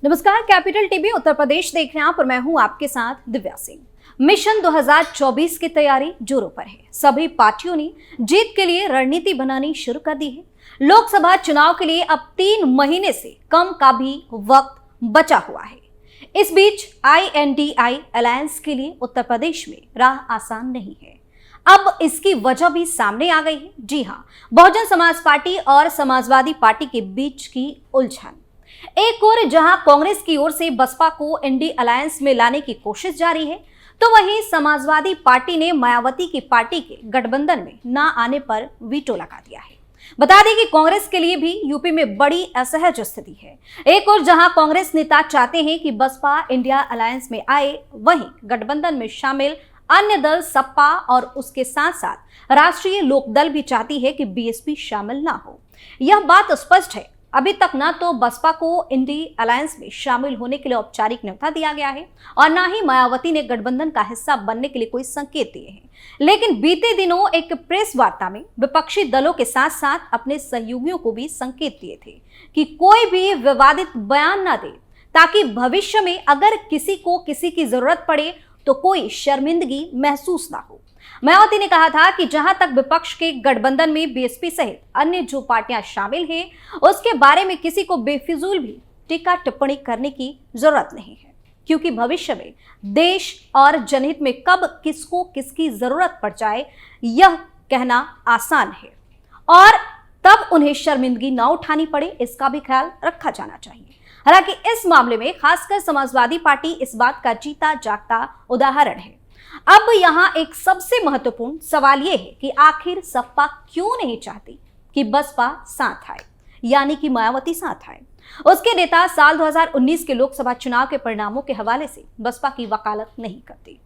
नमस्कार, capital TV Uttar Pradesh देख रहे हैं आप और मैं हूं आपके साथ दिव्या सिंह। मिशन 2024 की तैयारी जोरों पर है। सभी पार्टियों ने जीत के लिए रणनीति बनानी शुरू कर दी है। लोकसभा चुनाव के लिए अब 3 महीने से कम का भी वक्त बचा हुआ है। इस बीच INDI अलायंस के लिए उत्तर प्रदेश में राह आसान नहीं है। अब इसकी वजह भी सामने आ गई है। जी हाँ, बहुजन समाज पार्टी और समाजवादी पार्टी के बीच की उलझन। एक ओर जहां कांग्रेस की ओर से बसपा को इंडी अलायंस में लाने की कोशिश जारी है, तो वहीं समाजवादी पार्टी ने मायावती की पार्टी के गठबंधन में न आने पर वीटो लगा दिया है। बता दें कि कांग्रेस के लिए भी यूपी में बड़ी असहज स्थिति है। एक ओर जहां कांग्रेस नेता चाहते हैं कि बसपा इंडिया अलायंस में आए, वहीं गठबंधन में शामिल अन्य दल सपा और उसके साथ साथ राष्ट्रीय लोकदल भी चाहती है कि बीएसपी शामिल ना हो। यह बात स्पष्ट है, अभी तक ना तो बसपा को इंडी अलायंस में शामिल होने के लिए औपचारिक न्योता दिया गया है और ना ही मायावती ने गठबंधन का हिस्सा बनने के लिए कोई संकेत दिए हैं। लेकिन बीते दिनों एक प्रेस वार्ता में विपक्षी दलों के साथ साथ अपने सहयोगियों को भी संकेत दिए थे कि कोई भी विवादित बयान ना दे, ताकि भविष्य में अगर किसी को किसी की जरूरत पड़े तो कोई शर्मिंदगी महसूस ना हो। मायावती ने कहा था कि जहां तक विपक्ष के गठबंधन में बीएसपी सहित अन्य जो पार्टियां शामिल हैं, उसके बारे में किसी को बेफिजूल भी टीका टिप्पणी करने की जरूरत नहीं है, क्योंकि भविष्य में देश और जनहित में कब किसको किसकी जरूरत पड़ जाए यह कहना आसान है और तब उन्हें शर्मिंदगी न उठानी पड़े, इसका भी ख्याल रखा जाना चाहिए। हालांकि इस मामले में खासकर समाजवादी पार्टी इस बात का जीता जागता उदाहरण है। अब यहाँ एक सबसे महत्वपूर्ण सवाल यह है कि आखिर सपा क्यों नहीं चाहती कि बसपा साथ आए, यानी कि मायावती साथ आए। उसके नेता साल 2019 के लोकसभा चुनाव के परिणामों के हवाले से बसपा की वकालत नहीं करती।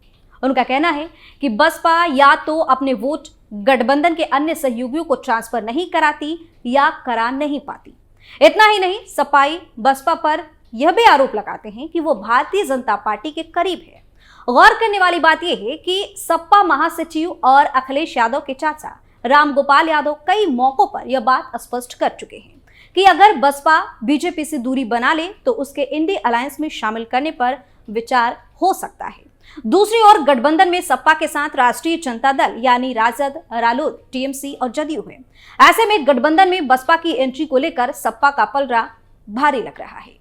उनका कहना है कि बसपा या तो अपने वोट गठबंधन के अन्य सहयोगियों को ट्रांसफर नहीं कराती या करा नहीं पाती। इतना ही नहीं, सपाई बसपा पर यह भी आरोप लगाते हैं कि वो भारतीय जनता पार्टी के करीब है। गौर करने वाली बात यह है कि सपा महासचिव और अखिलेश यादव के चाचा रामगोपाल यादव कई मौकों पर यह बात स्पष्ट कर चुके हैं कि अगर बसपा बीजेपी से दूरी बना ले तो उसके इंडी अलायंस में शामिल करने पर विचार हो सकता है। दूसरी ओर गठबंधन में सपा के साथ राष्ट्रीय जनता दल यानी राजद, रालोद, टीएमसी और जदयू है। ऐसे में गठबंधन में बसपा की एंट्री को लेकर सपा का पलड़ा भारी लग रहा है।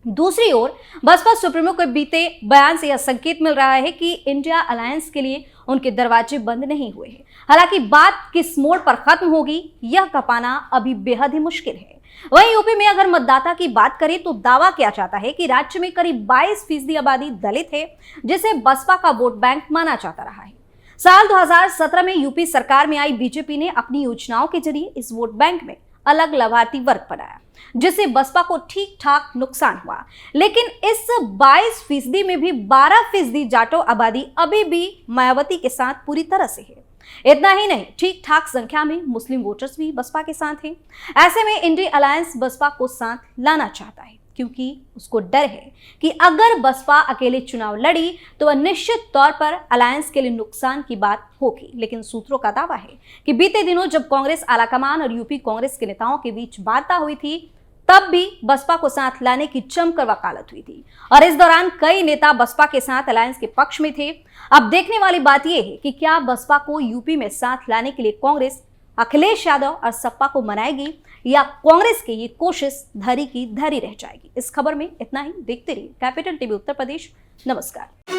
दूसरी ओर बसपा सुप्रीमो के बीते बयान से यह संकेत मिल रहा है कि इंडिया अलायंस के लिए उनके दरवाजे बंद नहीं हुए हैं। हालांकि बात किस मोड़ पर खत्म होगी यह कपाना अभी बेहद ही मुश्किल है। वहीं यूपी में अगर मतदाता की बात करें तो दावा किया जाता है कि राज्य में करीब 22% आबादी दलित है, जिसे बसपा का वोट बैंक माना जाता रहा है। साल 2017 में यूपी सरकार में आई बीजेपी ने अपनी योजनाओं के जरिए इस वोट बैंक में अलग लाभार्थी वर्ग बनाया, जिससे बसपा को ठीक ठाक नुकसान हुआ। लेकिन इस 22% में भी 12% जाटो आबादी अभी भी मायावती के साथ पूरी तरह से है। इतना ही नहीं, ठीक ठाक संख्या में मुस्लिम वोटर्स भी बसपा के साथ हैं। ऐसे में इंडी अलायंस बसपा को साथ लाना चाहता है, क्योंकि उसको डर है कि अगर बसपा अकेले चुनाव लड़ी तो वह निश्चित तौर पर अलायंस के लिए नुकसान की बात होगी। लेकिन सूत्रों का दावा है कि बीते दिनों जब कांग्रेस आलाकमान और यूपी कांग्रेस के नेताओं के बीच वार्ता हुई थी, तब भी बसपा को साथ लाने की जमकर वकालत हुई थी और इस दौरान कई नेता बसपा के साथ अलायंस के पक्ष में थे। अब देखने वाली बात यह है कि क्या बसपा को यूपी में साथ लाने के लिए कांग्रेस अखिलेश यादव और सपा को मनाएगी या कांग्रेस की ये कोशिश धरी की धरी रह जाएगी। इस खबर में इतना ही। देखते रहिए कैपिटल टीवी उत्तर प्रदेश। नमस्कार।